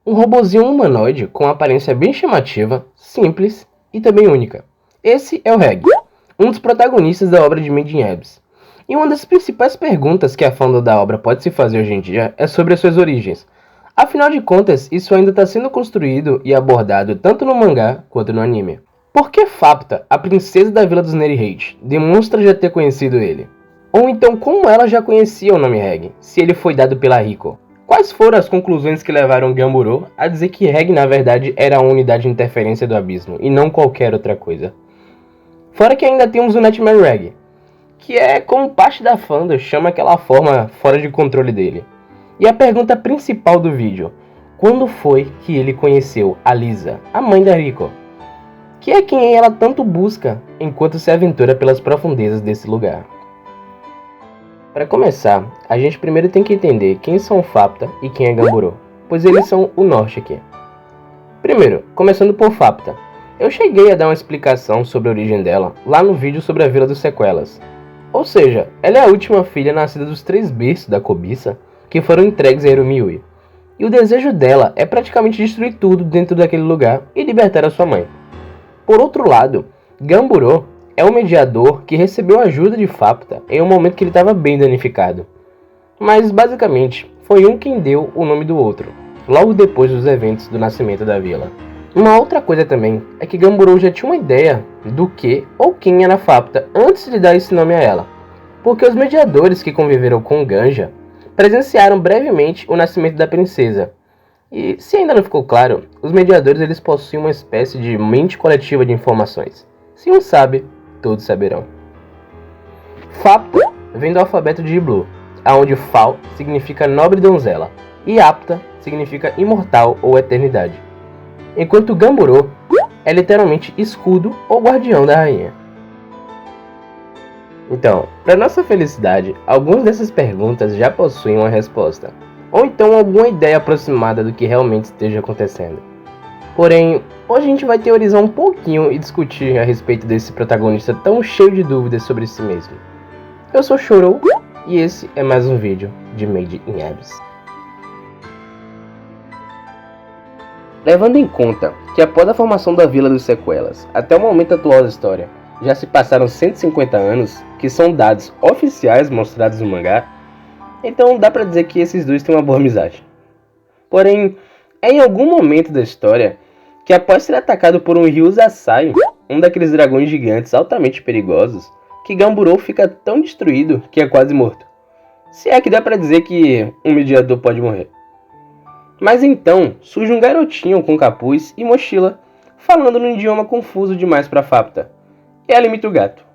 Um robozinho humanoide com aparência bem chamativa, simples e também única. Esse é o Reg, um dos protagonistas da obra de Made in Abyss. E uma das principais perguntas que a fã da obra pode se fazer hoje em dia é sobre as suas origens. Afinal de contas, isso ainda está sendo construído e abordado tanto no mangá quanto no anime. Por que Fapta, a princesa da Vila dos Nerihate, demonstra já ter conhecido ele? Ou então como ela já conhecia o nome Reg, se ele foi dado pela Rico? Quais foram as conclusões que levaram Gamburo a dizer que Reg na verdade era a unidade de interferência do abismo e não qualquer outra coisa? Fora que ainda temos o Nightmare Reg, que é como parte da fandom chama aquela forma fora de controle dele. E a pergunta principal do vídeo: quando foi que ele conheceu a Lisa, a mãe da Rico? Que é quem ela tanto busca enquanto se aventura pelas profundezas desse lugar. Para começar, a gente primeiro tem que entender quem são Fapta e quem é Gamburo, pois eles são o norte aqui. Primeiro, começando por Fapta. Eu cheguei a dar uma explicação sobre a origem dela lá no vídeo sobre a Vila dos Sequelas. Ou seja, ela é a última filha nascida dos 3 berços da cobiça que foram entregues a Erumiui. E o desejo dela é praticamente destruir tudo dentro daquele lugar e libertar a sua mãe. Por outro lado, Gamburo é o mediador que recebeu a ajuda de Fapta em um momento que ele estava bem danificado. Mas basicamente, foi um quem deu o nome do outro, logo depois dos eventos do nascimento da vila. Uma outra coisa também é que Gamburo já tinha uma ideia do que ou quem era Fapta antes de dar esse nome a ela, porque os mediadores que conviveram com Ganja presenciaram brevemente o nascimento da princesa. E se ainda não ficou claro, os mediadores eles possuem uma espécie de mente coletiva de informações. Se um sabe, todos saberão. Fapta vem do alfabeto de Iblu, onde Fal significa nobre donzela e Apta significa imortal ou eternidade, enquanto Gamburo é literalmente escudo ou guardião da rainha. Então, para nossa felicidade, algumas dessas perguntas já possuem uma resposta, ou então alguma ideia aproximada do que realmente esteja acontecendo. Porém, hoje a gente vai teorizar um pouquinho e discutir a respeito desse protagonista tão cheio de dúvidas sobre si mesmo. Eu sou Chorou e esse é mais um vídeo de Made in Abyss. Levando em conta que após a formação da Vila dos Sequelas até o momento atual da história, já se passaram 150 anos, que são dados oficiais mostrados no mangá, então dá pra dizer que esses dois têm uma boa amizade. Porém, é em algum momento da história que após ser atacado por um Ryuzasai, um daqueles dragões gigantes altamente perigosos, que Gamburo fica tão destruído que é quase morto. Se é que dá pra dizer que um mediador pode morrer. Mas então surge um garotinho com capuz e mochila, falando num idioma confuso demais pra Fapta. E ela imita o gato.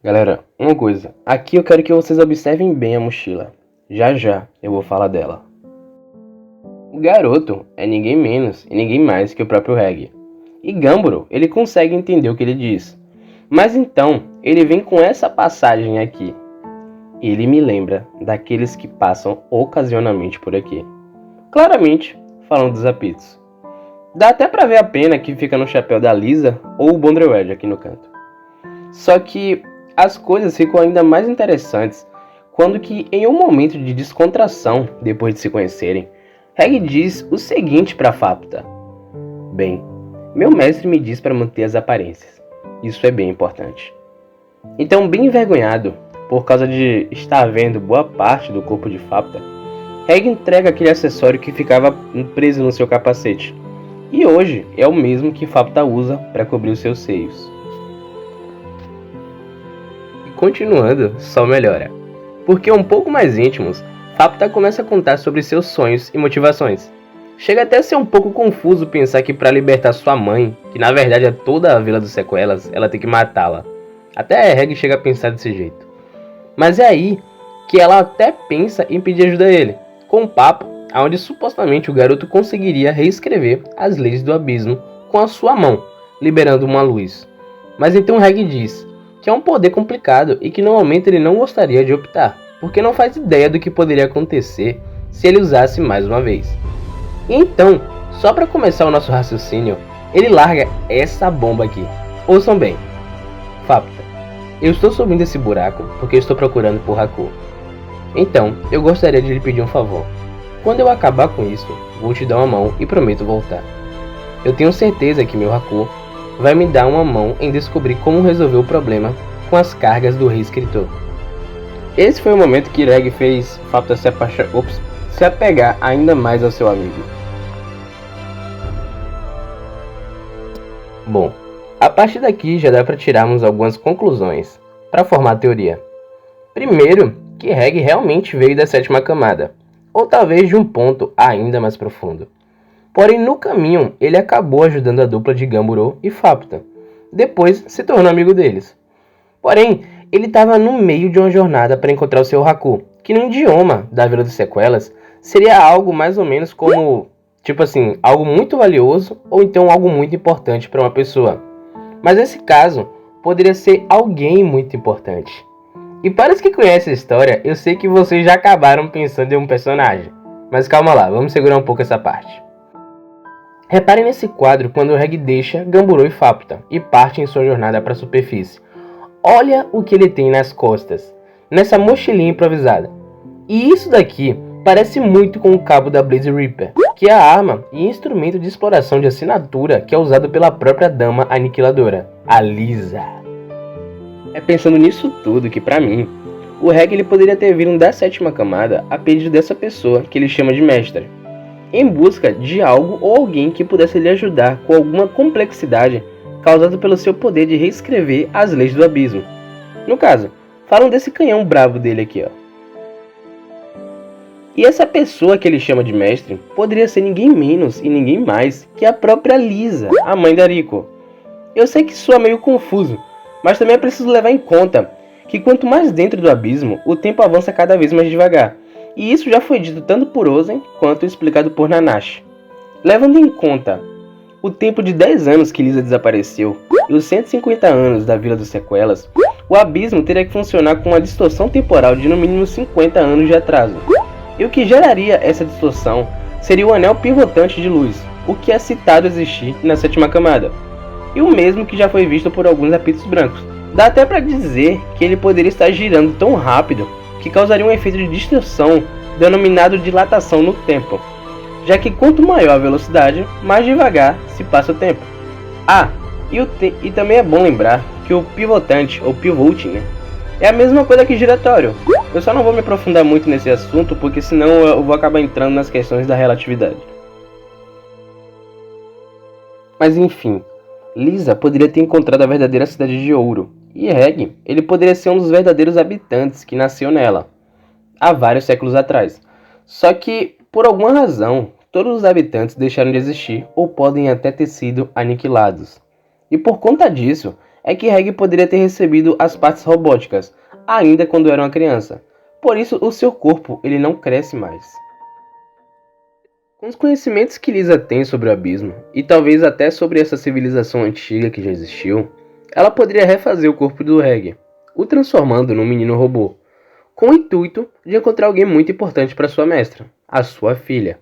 Galera, uma coisa, aqui eu quero que vocês observem bem a mochila. Já já eu vou falar dela. O garoto é ninguém menos e ninguém mais que o próprio Reg. E Gamburo, ele consegue entender o que ele diz. Mas então, ele vem com essa passagem aqui. Ele me lembra daqueles que passam ocasionalmente por aqui. Claramente, falando dos apitos. Dá até pra ver a pena que fica no chapéu da Lisa ou o Bondrewed aqui no canto. Só que as coisas ficam ainda mais interessantes quando que em um momento de descontração, depois de se conhecerem, Reg diz o seguinte para Fapta: bem, meu mestre me diz para manter as aparências. Isso é bem importante. Então, bem envergonhado, por causa de estar vendo boa parte do corpo de Fapta, Reg entrega aquele acessório que ficava preso no seu capacete. E hoje é o mesmo que Fapta usa para cobrir os seus seios. E continuando, só melhora. Porque um pouco mais íntimos, Fapta começa a contar sobre seus sonhos e motivações. Chega até a ser um pouco confuso pensar que para libertar sua mãe, que na verdade é toda a Vila dos Sequelas, ela tem que matá-la. Até a Reg chega a pensar desse jeito. Mas é aí que ela até pensa em pedir ajuda a ele, com um papo onde supostamente o garoto conseguiria reescrever as leis do abismo com a sua mão, liberando uma luz. Mas então Reg diz que é um poder complicado e que no momento ele não gostaria de optar, porque não faz ideia do que poderia acontecer se ele usasse mais uma vez. E então, só para começar o nosso raciocínio, ele larga essa bomba aqui. Ouçam bem. Fapta, eu estou subindo esse buraco porque estou procurando por Haku. Então, eu gostaria de lhe pedir um favor. Quando eu acabar com isso, vou te dar uma mão e prometo voltar. Eu tenho certeza que meu Haku vai me dar uma mão em descobrir como resolver o problema com as cargas do reescritor. Esse foi o momento que Reg fez Faputa se apegar ainda mais ao seu amigo. Bom, a partir daqui já dá para tirarmos algumas conclusões para formar a teoria. Primeiro, que Reg realmente veio da sétima camada, ou talvez de um ponto ainda mais profundo. Porém, no caminho, ele acabou ajudando a dupla de Gamburo e Faputa. Depois, se tornou amigo deles. Porém, ele estava no meio de uma jornada para encontrar o seu Haku, que no idioma da Vila das Sequelas seria algo mais ou menos como, tipo assim, algo muito valioso ou então algo muito importante para uma pessoa. Mas nesse caso, poderia ser alguém muito importante. E para os que conhecem a história, eu sei que vocês já acabaram pensando em um personagem. Mas calma lá, vamos segurar um pouco essa parte. Reparem nesse quadro quando o Reg deixa Gamburo e Faputa e parte em sua jornada para a superfície. Olha o que ele tem nas costas, nessa mochilinha improvisada. E isso daqui parece muito com o cabo da Blaze Reaper, que é a arma e instrumento de exploração de assinatura que é usado pela própria Dama Aniquiladora, a Lisa. É pensando nisso tudo que, pra mim, o Reg ele poderia ter vindo da sétima camada a pedido dessa pessoa que ele chama de mestre, em busca de algo ou alguém que pudesse lhe ajudar com alguma complexidade causada pelo seu poder de reescrever as leis do abismo. No caso, falam desse canhão bravo dele aqui, ó. E essa pessoa que ele chama de mestre poderia ser ninguém menos e ninguém mais que a própria Lisa, a mãe da Rico. Eu sei que soa meio confuso, mas também é preciso levar em conta que quanto mais dentro do abismo, o tempo avança cada vez mais devagar. E isso já foi dito tanto por Ozen quanto explicado por Nanashi. Levando em conta o tempo de 10 anos que Lisa desapareceu e os 150 anos da Vila das Sequelas, o abismo teria que funcionar com uma distorção temporal de no mínimo 50 anos de atraso. E o que geraria essa distorção seria o anel pivotante de luz, o que é citado existir na sétima camada, e o mesmo que já foi visto por alguns apítrios brancos. Dá até para dizer que ele poderia estar girando tão rápido que causaria um efeito de distorção denominado dilatação no tempo, já que quanto maior a velocidade, mais devagar se passa o tempo. E também é bom lembrar que o pivotante, ou pivoting, é a mesma coisa que giratório. Eu só não vou me aprofundar muito nesse assunto, porque senão eu vou acabar entrando nas questões da relatividade. Mas enfim, Lisa poderia ter encontrado a verdadeira cidade de ouro, e Reg, ele poderia ser um dos verdadeiros habitantes que nasceu nela, há vários séculos atrás. Só que, por alguma razão, todos os habitantes deixaram de existir ou podem até ter sido aniquilados. E por conta disso, é que Reg poderia ter recebido as partes robóticas, ainda quando era uma criança. Por isso, o seu corpo ele não cresce mais. Com os conhecimentos que Lisa tem sobre o abismo, e talvez até sobre essa civilização antiga que já existiu, ela poderia refazer o corpo do Reg, o transformando num menino robô, com o intuito de encontrar alguém muito importante para sua mestra, a sua filha.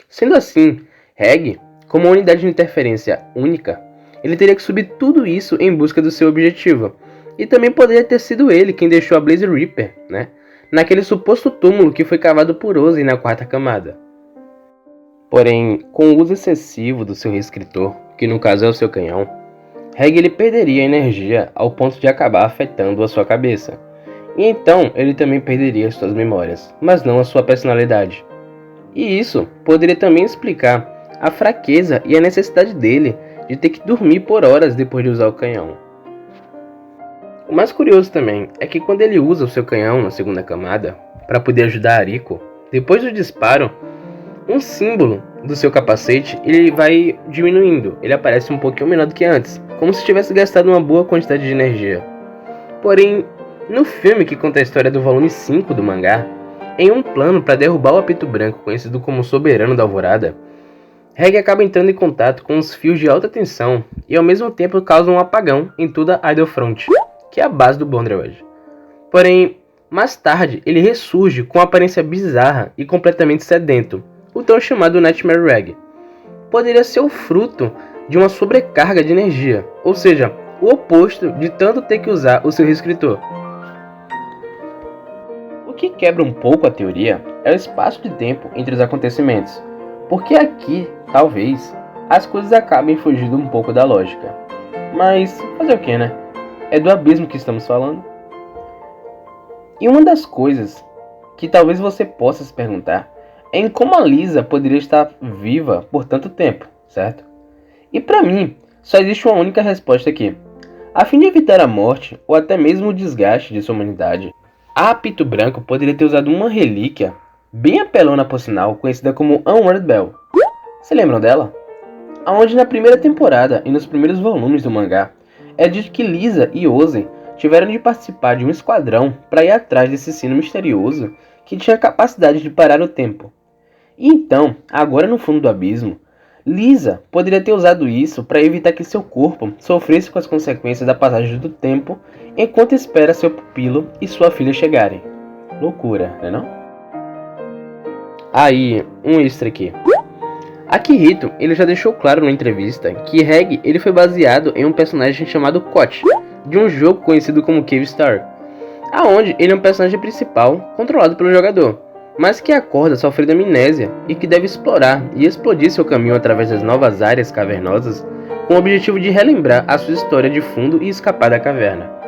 Sendo assim, Reg, como uma unidade de interferência única, ele teria que subir tudo isso em busca do seu objetivo. E também poderia ter sido ele quem deixou a Blaze Reaper, naquele suposto túmulo que foi cavado por Ozen na quarta camada. Porém, com o uso excessivo do seu reescritor, que no caso é o seu canhão, Reg ele perderia energia ao ponto de acabar afetando a sua cabeça. E então ele também perderia suas memórias, mas não a sua personalidade. E isso poderia também explicar a fraqueza e a necessidade dele de ter que dormir por horas depois de usar o canhão. O mais curioso também é que quando ele usa o seu canhão na segunda camada, para poder ajudar a Rico, depois do disparo, um símbolo do seu capacete ele vai diminuindo, ele aparece um pouquinho menor do que antes, como se tivesse gastado uma boa quantidade de energia. Porém, no filme que conta a história do volume 5 do mangá, em um plano para derrubar o Apito Branco, conhecido como Soberano da Alvorada, Reg acaba entrando em contato com os fios de alta tensão e ao mesmo tempo causa um apagão em toda a Idle Front, que é a base do Bondrewed. Porém, mais tarde ele ressurge com uma aparência bizarra e completamente sedento, o tão chamado Nightmare Reg. Poderia ser o fruto de uma sobrecarga de energia, ou seja, o oposto de tanto ter que usar o seu reescritor. O que quebra um pouco a teoria é o espaço de tempo entre os acontecimentos, porque aqui, talvez, as coisas acabem fugindo um pouco da lógica. Mas fazer o que, né? É do abismo que estamos falando. E uma das coisas que talvez você possa se perguntar é em como a Lisa poderia estar viva por tanto tempo, certo? E para mim, só existe uma única resposta aqui. A fim de evitar a morte, ou até mesmo o desgaste de sua humanidade, a Apito Branco poderia ter usado uma relíquia, bem apelona por sinal, conhecida como Unward Bell. Se lembram dela? Onde na primeira temporada e nos primeiros volumes do mangá, é dito que Lisa e Ozen tiveram de participar de um esquadrão para ir atrás desse sino misterioso que tinha a capacidade de parar o tempo. E então, agora no fundo do abismo, Lisa poderia ter usado isso para evitar que seu corpo sofresse com as consequências da passagem do tempo enquanto espera seu pupilo e sua filha chegarem. Loucura, né não? Aí, um extra aqui. Akihito, ele já deixou claro na entrevista que Reg ele foi baseado em um personagem chamado Koch, de um jogo conhecido como Cave Star, aonde ele é um personagem principal controlado pelo jogador, mas que acorda sofrendo amnésia e que deve explorar e explodir seu caminho através das novas áreas cavernosas com o objetivo de relembrar a sua história de fundo e escapar da caverna.